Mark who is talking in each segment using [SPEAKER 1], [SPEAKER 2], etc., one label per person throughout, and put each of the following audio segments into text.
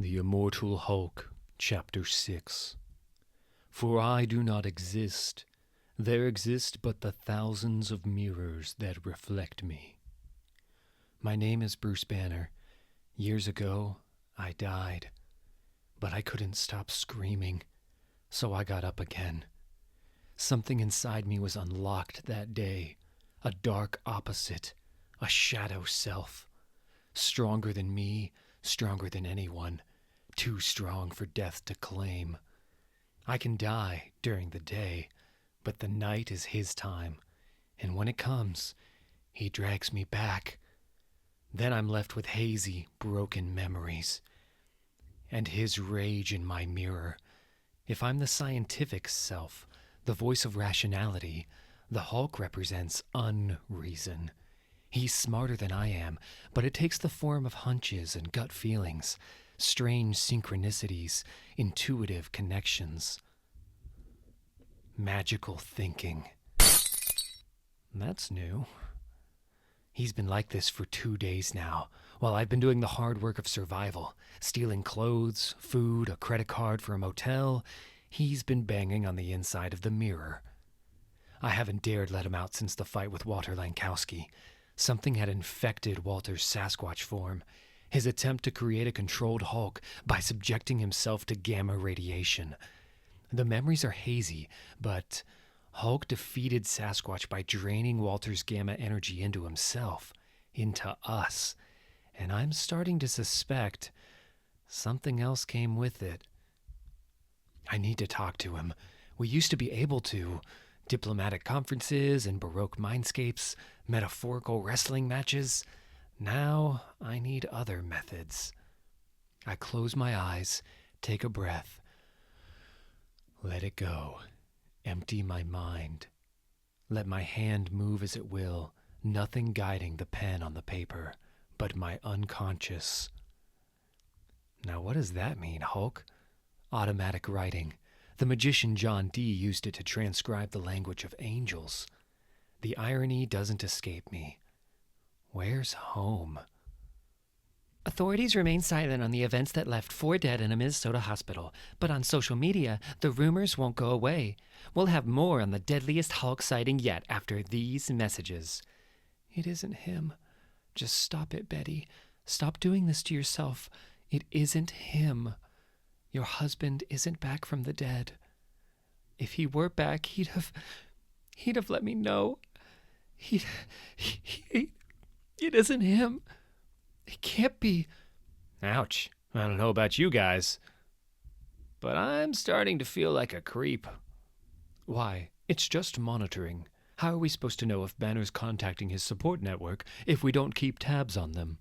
[SPEAKER 1] The Immortal Hulk, Chapter 6. For I do not exist. There exist but the thousands of mirrors that reflect me. My name is Bruce Banner. Years ago, I died. But I couldn't stop screaming, so I got up again. Something inside me was unlocked that day. A dark opposite. A shadow self. Stronger than me, stronger than anyone. Too strong for death to claim. I can die during the day, but the night is his time, and when it comes, he drags me back. Then I'm left with hazy, broken memories, and his rage in my mirror. If I'm the scientific self, the voice of rationality, the Hulk represents unreason. He's smarter than I am, but it takes the form of hunches and gut feelings, strange synchronicities, intuitive connections, magical thinking. That's new. He's been like this for 2 days now, while I've been doing the hard work of survival, stealing clothes, food, a credit card for a motel. He's been banging on the inside of the mirror. I haven't dared let him out since the fight with Walter Lankowski. Something had infected Walter's Sasquatch form. His attempt to create a controlled Hulk by subjecting himself to gamma radiation. The memories are hazy, but Hulk defeated Sasquatch by draining Walter's gamma energy into himself, into us, and I'm starting to suspect something else came with it. I need to talk to him. We used to be able to. Diplomatic conferences and Baroque mindscapes, metaphorical wrestling matches. Now I need other methods. I close my eyes, take a breath. Let it go. Empty my mind. Let my hand move as it will, nothing guiding the pen on the paper, but my unconscious. Now what does that mean, Hulk? Automatic writing. The magician John Dee used it to transcribe the language of angels. The irony doesn't escape me. Where's home? Authorities remain silent on the events that left 4 dead in a Minnesota hospital, but on social media, the rumors won't go away. We'll have more on the deadliest Hulk sighting yet after these messages. It isn't him. Just stop it, Betty. Stop doing this to yourself. It isn't him. Your husband isn't back from the dead. If he were back, he'd have let me know. It isn't him. It can't be. Ouch. I don't know about you guys, but I'm starting to feel like a creep. Why? It's just monitoring. How are we supposed to know if Banner's contacting his support network if we don't keep tabs on them?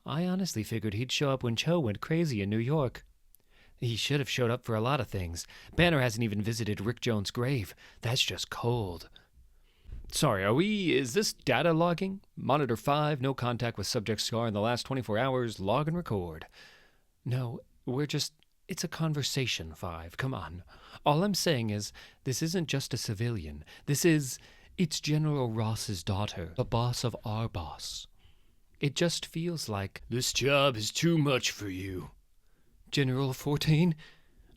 [SPEAKER 1] I honestly figured he'd show up when Cho went crazy in New York. He should have showed up for a lot of things. Banner hasn't even visited Rick Jones' grave. That's just cold. Sorry, is this data logging? Monitor 5, no contact with subject Scar in the last 24 hours, log and record. No, it's a conversation, 5, come on. All I'm saying is, this isn't just a civilian. It's General Ross's daughter, the boss of our boss. It just feels like,
[SPEAKER 2] this job is too much for you.
[SPEAKER 1] General 14?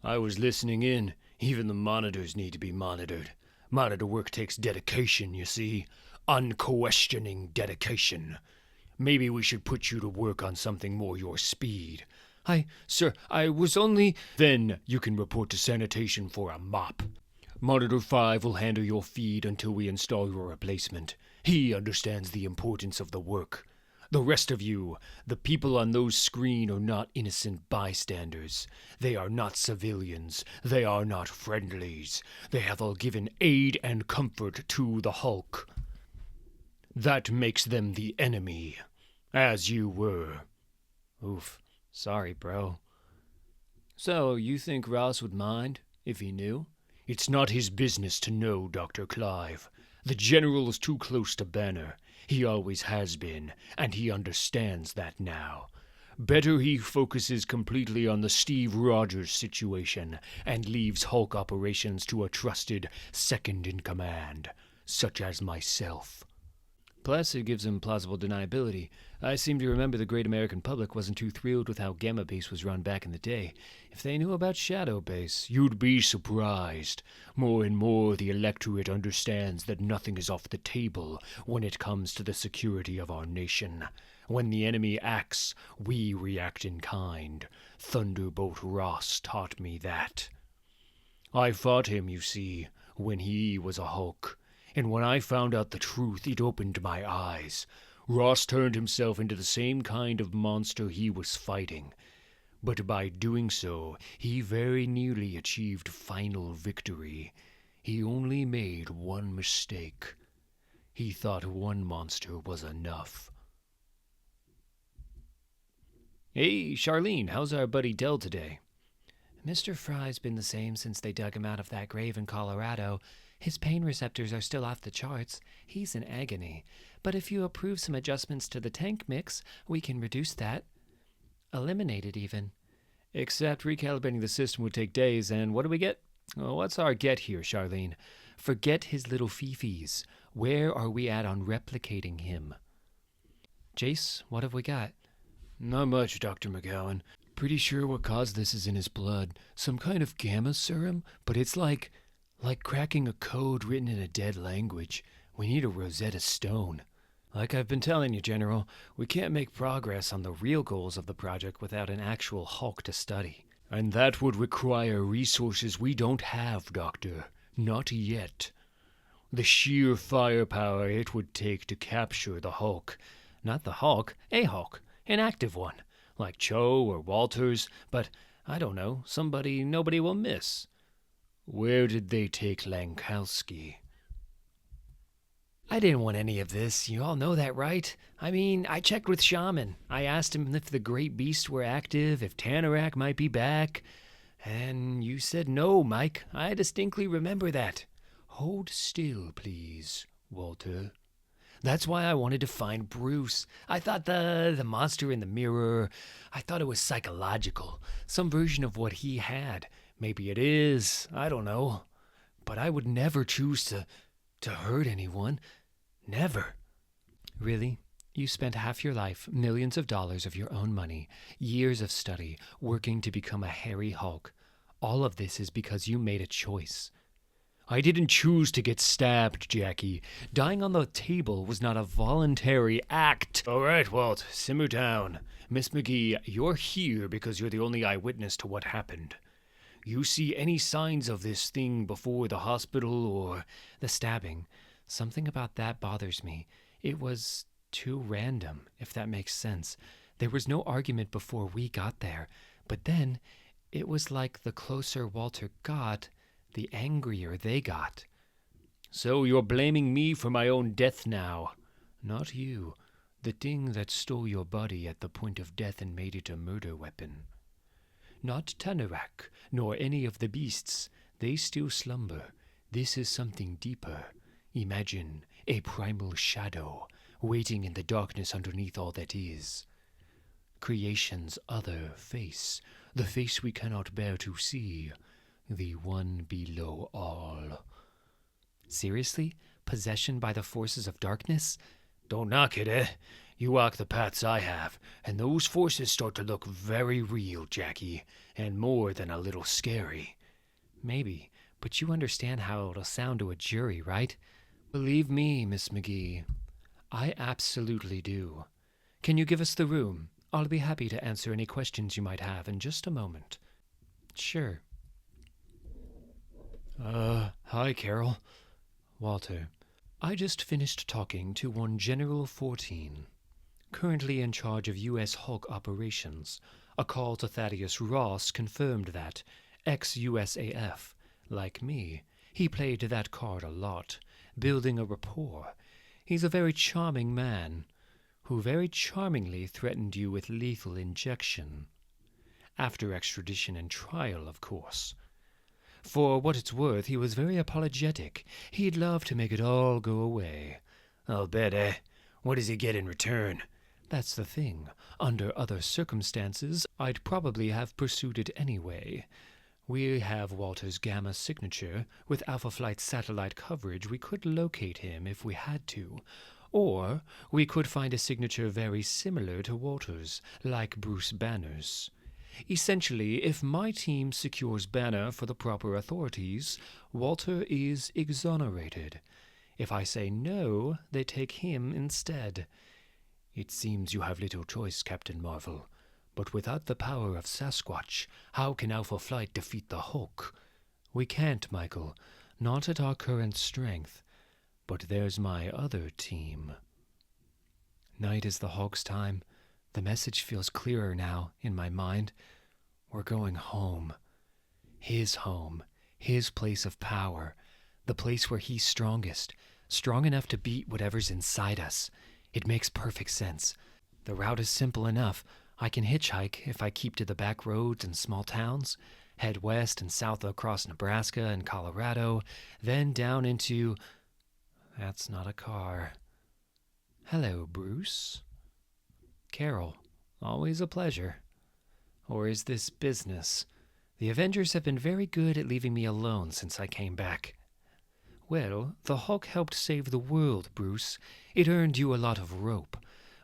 [SPEAKER 2] I was listening in. Even the monitors need to be monitored. Monitor work takes dedication, you see. Unquestioning dedication. Maybe we should put you to work on something more your speed.
[SPEAKER 1] Sir, I was only...
[SPEAKER 2] Then you can report to sanitation for a mop. Monitor 5 will handle your feed until we install your replacement. He understands the importance of the work. The rest of you, the people on those screens are not innocent bystanders. They are not civilians. They are not friendlies. They have all given aid and comfort to the Hulk. That makes them the enemy, as you were.
[SPEAKER 1] Oof. Sorry, bro. So, you think Ross would mind if he knew?
[SPEAKER 2] It's not his business to know, Dr. Clive. The General is too close to Banner. He always has been, and he understands that now. Better he focuses completely on the Steve Rogers situation and leaves Hulk operations to a trusted second-in-command, such as myself.
[SPEAKER 1] Plus, it gives him plausible deniability. I seem to remember the great American public wasn't too thrilled with how Gamma Base was run back in the day. If they knew about Shadow Base,
[SPEAKER 2] You'd be surprised. More and more, the electorate understands that nothing is off the table when it comes to the security of our nation. When the enemy acts, we react in kind. Thunderbolt Ross taught me that. I fought him, you see, when he was a Hulk. And when I found out the truth, it opened my eyes. Ross turned himself into the same kind of monster he was fighting. But by doing so, he very nearly achieved final victory. He only made one mistake. He thought one monster was enough.
[SPEAKER 1] Hey, Charlene, how's our buddy Dell today? Mr. Fry's been the same since they dug him out of that grave in Colorado. His pain receptors are still off the charts. He's in agony. But if you approve some adjustments to the tank mix, we can reduce that. Eliminate it, even.
[SPEAKER 2] Except recalibrating the system would take days, and what do we get?
[SPEAKER 1] Well, what's our get here, Charlene? Forget his little fifis. Where are we at on replicating him? Jace, what have we got?
[SPEAKER 2] Not much, Dr. McGowan. Pretty sure what caused this is in his blood. Some kind of gamma serum, but it's like cracking a code written in a dead language. We need a Rosetta Stone.
[SPEAKER 1] Like I've been telling you, General, we can't make progress on the real goals of the project without an actual Hulk to study.
[SPEAKER 2] And that would require resources we don't have, Doctor. Not yet. The sheer firepower it would take to capture the Hulk.
[SPEAKER 1] Not the Hulk, a Hulk, an active one. Like Cho or Walters, but, I don't know, somebody nobody will miss.
[SPEAKER 2] Where did they take Lankowski?
[SPEAKER 1] I didn't want any of this. You all know that, right? I mean, I checked with Shaman. I asked him if the Great Beast were active, if Tanarak might be back. And you said no, Mike. I distinctly remember that.
[SPEAKER 2] Hold still, please, Walter.
[SPEAKER 1] That's why I wanted to find Bruce. I thought the monster in the mirror, I thought it was psychological. Some version of what he had. Maybe it is. I don't know. But I would never choose to hurt anyone. Never. Really? You spent half your life, millions of dollars of your own money, years of study, working to become a hairy Hulk. All of this is because you made a choice.
[SPEAKER 2] I didn't choose to get stabbed, Jackie.
[SPEAKER 1] Dying on the table was not a voluntary act.
[SPEAKER 2] All right, Walt, simmer down. Miss McGee, you're here because you're the only eyewitness to what happened. You see any signs of this thing before the hospital or...
[SPEAKER 1] The stabbing. Something about that bothers me. It was too random, if that makes sense. There was no argument before we got there. But then, it was like the closer Walter got, the angrier they got.
[SPEAKER 2] So you're blaming me for my own death now?
[SPEAKER 1] Not you. The thing that stole your body at the point of death and made it a murder weapon. Not Tanarak, nor any of the beasts. They still slumber. This is something deeper. Imagine a primal shadow, waiting in the darkness underneath all that is. Creation's other face, the face we cannot bear to see, the one below all. Seriously? Possession by the forces of darkness?
[SPEAKER 2] Don't knock it, eh? You walk the paths I have, and those forces start to look very real, Jackie, and more than a little scary.
[SPEAKER 1] Maybe, but you understand how it'll sound to a jury, right? Believe me, Miss McGee, I absolutely do. Can you give us the room? I'll be happy to answer any questions you might have in just a moment. Sure.
[SPEAKER 2] Hi, Carol.
[SPEAKER 1] Walter, I just finished talking to one General 14. Currently in charge of U.S. Hulk operations. A call to Thaddeus Ross confirmed that, ex-USAF, like me, he played that card a lot, building a rapport. He's a very charming man, who very charmingly threatened you with lethal injection. After extradition and trial, of course. For what it's worth, he was very apologetic. He'd love to make it all go away.
[SPEAKER 2] I'll bet, eh? What does he get in return?
[SPEAKER 1] That's the thing. Under other circumstances, I'd probably have pursued it anyway. We have Walter's Gamma signature. With Alpha Flight's satellite coverage, we could locate him if we had to. Or we could find a signature very similar to Walter's, like Bruce Banner's. Essentially, if my team secures Banner for the proper authorities, Walter is exonerated. If I say no, they take him instead. It seems you have little choice, Captain Marvel. But without the power of Sasquatch, how can Alpha Flight defeat the Hulk? We can't, Michael. Not at our current strength. But there's my other team. Night is the Hulk's time. The message feels clearer now in my mind. We're going home. His home. His place of power. The place where he's strongest. Strong enough to beat whatever's inside us. It makes perfect sense. The route is simple enough. I can hitchhike if I keep to the back roads and small towns. Head west and south across Nebraska and Colorado. Then down into... That's not a car. Hello, Bruce. Carol, always a pleasure. Or is this business? The Avengers have been very good at leaving me alone since I came back. Well, the Hulk helped save the world, Bruce. It earned you a lot of rope.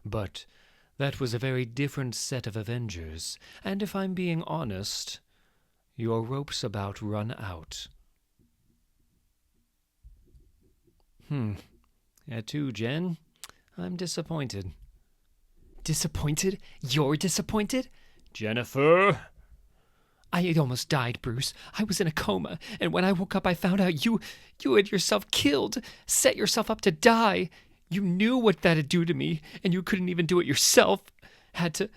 [SPEAKER 1] But that was a very different set of Avengers, and if I'm being honest, your rope's about run out. At 2, Jen. I'm disappointed. Disappointed? You're disappointed?
[SPEAKER 2] Jennifer?
[SPEAKER 1] I had almost died, Bruce. I was in a coma, and when I woke up I found out you had yourself killed, set yourself up to die. You knew what that'd do to me, and you couldn't even do it yourself. Had to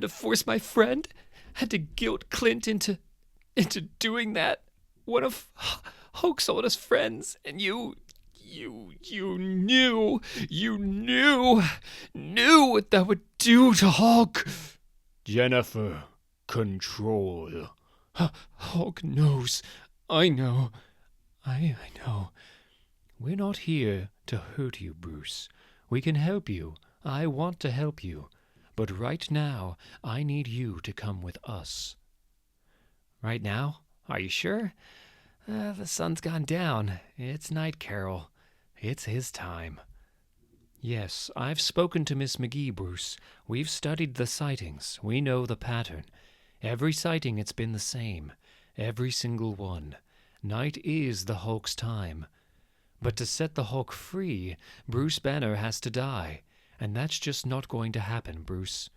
[SPEAKER 1] force my friend, had to guilt Clint into doing that. One of Hulk's oldest friends, and you knew what that would do to Hulk.
[SPEAKER 2] Jennifer, control.
[SPEAKER 1] Hulk knows. I know. I know. We're not here to hurt you, Bruce. We can help you. I want to help you. But right now, I need you to come with us. Right now? Are you sure? The sun's gone down. It's night, Carol. It's his time. Yes, I've spoken to Miss McGee, Bruce. We've studied the sightings. We know the pattern. Every sighting, it's been the same. Every single one. Night is the Hulk's time. But to set the Hulk free, Bruce Banner has to die. And that's just not going to happen, Bruce.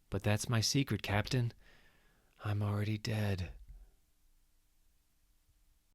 [SPEAKER 1] But that's my secret, Captain. I'm already dead.